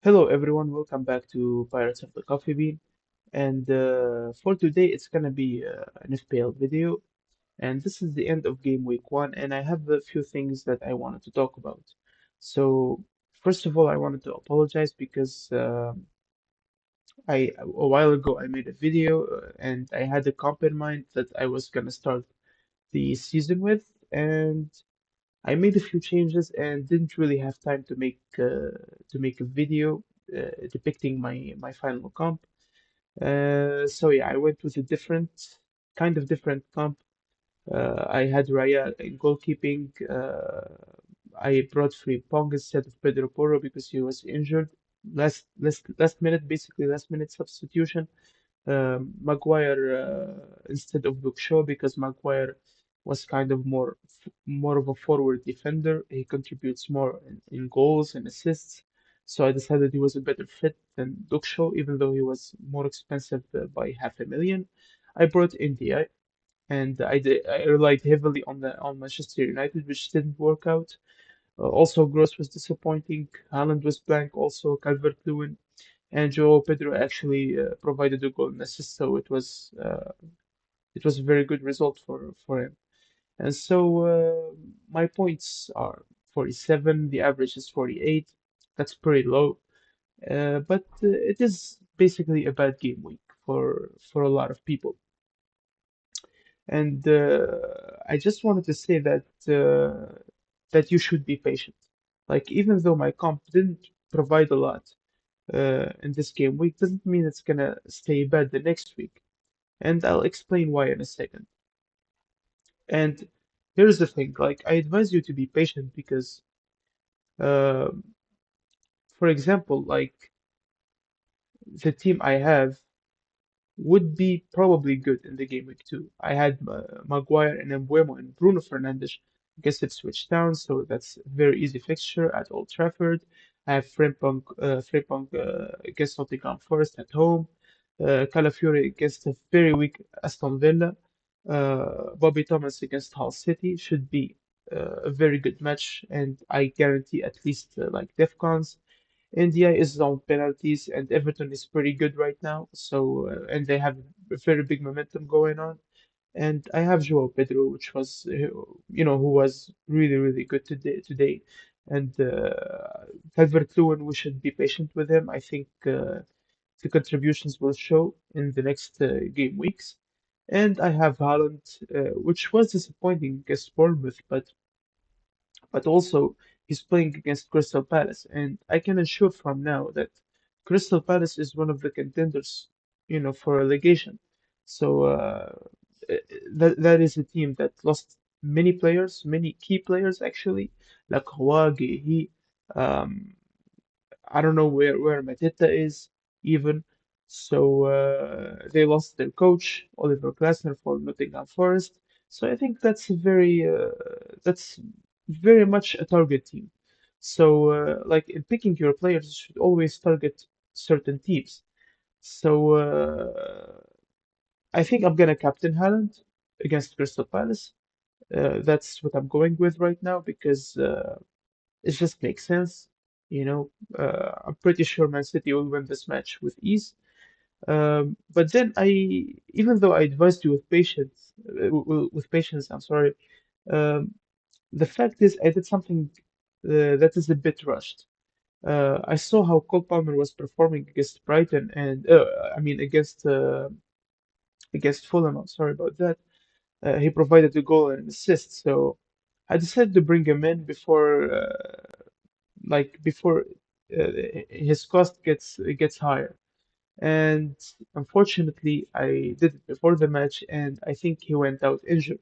Hello everyone, welcome back to Pirates of the Coffee Bean. And for today, it's gonna be an FPL video. And this is the end of game week one, and I have a few things that I wanted to talk about. So first of all, I wanted to apologize because a while ago I made a video and I had a comp in mind that I was gonna start the season with, and I made a few changes and didn't really have time to make a video depicting my final comp. So yeah, I went with a kind of different comp. I had Raya in goalkeeping. I brought Frimpong instead of Pedro Porro because he was injured. Last minute, basically last minute substitution. Maguire instead of Luke Shaw because Maguire was kind of more of a forward defender. He contributes more in goals and assists. So I decided he was a better fit than Luke Shaw, even though he was more expensive by half a million. I brought India and I relied heavily on Manchester United, which didn't work out. Also, Gross was disappointing. Haaland was blank. Also, Calvert-Lewin and Joao Pedro actually provided a goal and assist, so it was a very good result for him. And so my points are 47. The average is 48. That's pretty low, but it is basically a bad game week for a lot of people. And I just wanted to say that you should be patient. Like even though my comp didn't provide a lot in this game week, doesn't mean it's gonna stay bad the next week. And I'll explain why in a second. And here's the thing, like I advise you to be patient because, um, for example, like the team I have would be probably good in the game week too. I had Maguire and Mbeumo and Bruno Fernandes against Ipswich Town, so that's a very easy fixture at Old Trafford. I have Frimpong against Nottingham Forest at home. Calafiori against a very weak Aston Villa. Bobby Thomas against Hull City should be a very good match, and I guarantee at least like DEFCONs. India is on penalties, and Everton is pretty good right now. So, and they have a very big momentum going on. And I have Joao Pedro, which was, who was really, really good today. And Calvert-Lewin, we should be patient with him. I think the contributions will show in the next game weeks. And I have Haaland, which was disappointing against Bournemouth, but also he's playing against Crystal Palace. And I can assure from now that Crystal Palace is one of the contenders, for relegation. So uh, that is a team that lost many players, many key players actually, like Hawage. I don't know where Mateta is even. So they lost their coach, Oliver Glasner, for Nottingham Forest. So I think that's very much a target team. So like in picking your players, you should always target certain teams. So I think I'm gonna captain Haaland against Crystal Palace. That's what I'm going with right now because it just makes sense. I'm pretty sure Man City will win this match with ease. But then even though I advised you with patience, I'm sorry. Um, the fact is, I did something that is a bit rushed. I saw how Cole Palmer was performing against Brighton, and I mean against Fulham. I'm sorry about that. He provided a goal and an assist, so I decided to bring him in before his cost gets higher. And unfortunately, I did it before the match, and I think he went out injured.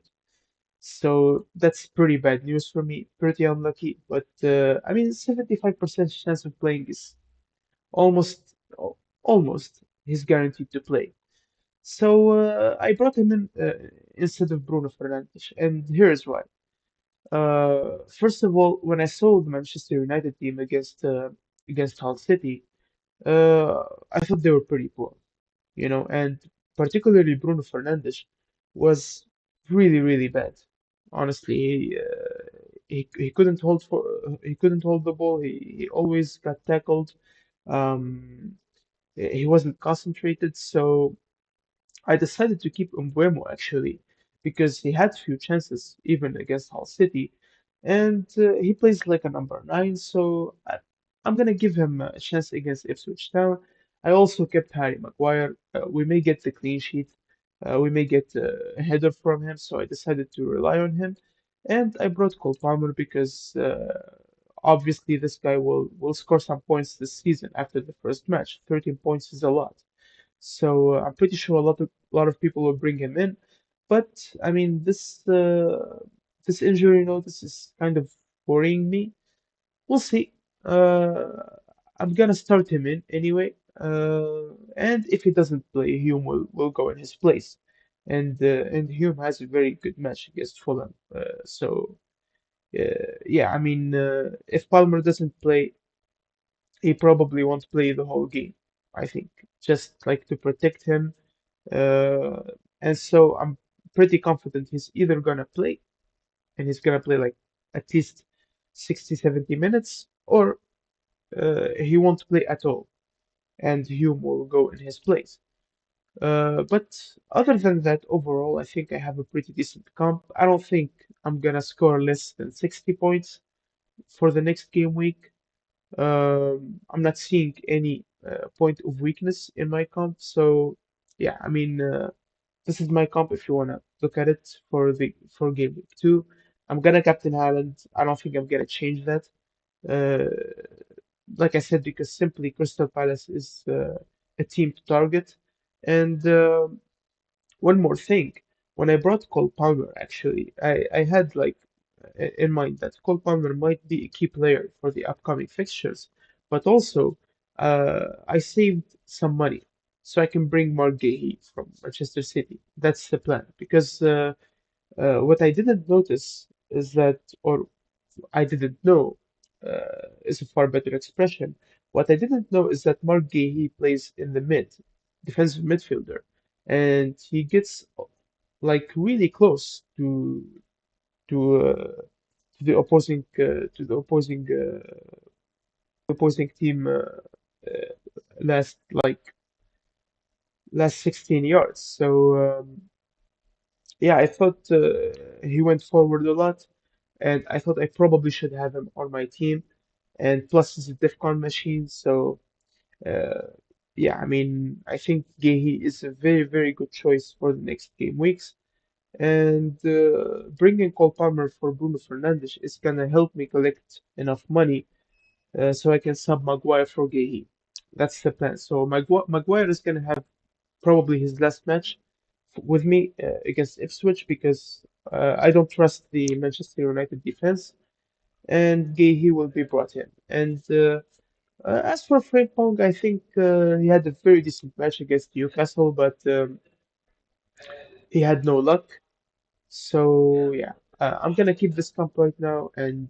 So that's pretty bad news for me. Pretty unlucky, but I mean, 75% chance of playing is almost almost he's guaranteed to play. So I brought him in instead of Bruno Fernandes, and here's why. First of all, when I saw the Manchester United team against Hull City, I thought they were pretty poor, and particularly Bruno Fernandes was really, really bad. Honestly, he couldn't hold the ball. He always got tackled. Um, he wasn't concentrated, so I decided to keep Mbeumo actually because he had few chances even against Hull City, and he plays like a number nine, so I'm gonna give him a chance against Ipswich Town. I also kept Harry Maguire. We may get the clean sheet, we may get a header from him, so I decided to rely on him, and I brought Cole Palmer because obviously this guy will score some points this season after the first match. 13 points is a lot. So I'm pretty sure a lot of people will bring him in, but I mean this injury notice is kind of worrying me. We'll see. Uh, I'm gonna start him in anyway, and if he doesn't play, Hume will go in his place, and Hume has a very good match against Fulham. So yeah, I mean if Palmer doesn't play, he probably won't play the whole game. I think just like to protect him. Uh, and so I'm pretty confident he's either gonna play and he's gonna play like at least 60, 70 minutes, or he won't play at all and Hume will go in his place. But other than that, overall, I think I have a pretty decent comp. I don't think I'm gonna score less than 60 points for the next game week. I'm not seeing any point of weakness in my comp, so yeah, I mean, this is my comp if you wanna look at it for game week two. I'm gonna captain Haaland. I don't think I'm gonna change that. Uh, like I said, because simply Crystal Palace is a team to target. And one more thing, when I brought Cole Palmer, actually, I had like in mind that Cole Palmer might be a key player for the upcoming fixtures, but also I saved some money so I can bring Mark Gahey from Manchester City. That's the plan because what I didn't notice is that, or I didn't know, is a far better expression. What I didn't know is that Mark Gahey plays in the defensive midfielder, and he gets like really close to the opposing team last like last 16 yards. So yeah, I thought he went forward a lot, and I thought I probably should have him on my team. And plus, he's a DEFCON machine, so uh, yeah, I mean, I think Gehi is a very, very good choice for the next game weeks. And bringing Cole Palmer for Bruno Fernandes is gonna help me collect enough money so I can sub Maguire for Gehi. That's the plan. So Maguire is gonna have probably his last match with me against Ipswich because I don't trust the Manchester United defense, and Gehi will be brought in. And as for Frimpong, I think he had a very decent match against Newcastle, but he had no luck. So yeah, I'm gonna keep this comp right now, and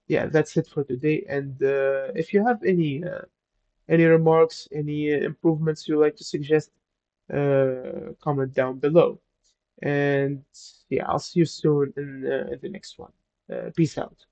yeah, that's it for today. And if you have any remarks, any improvements you'd like to suggest, comment down below. And yeah, I'll see you soon in the next one. Peace out.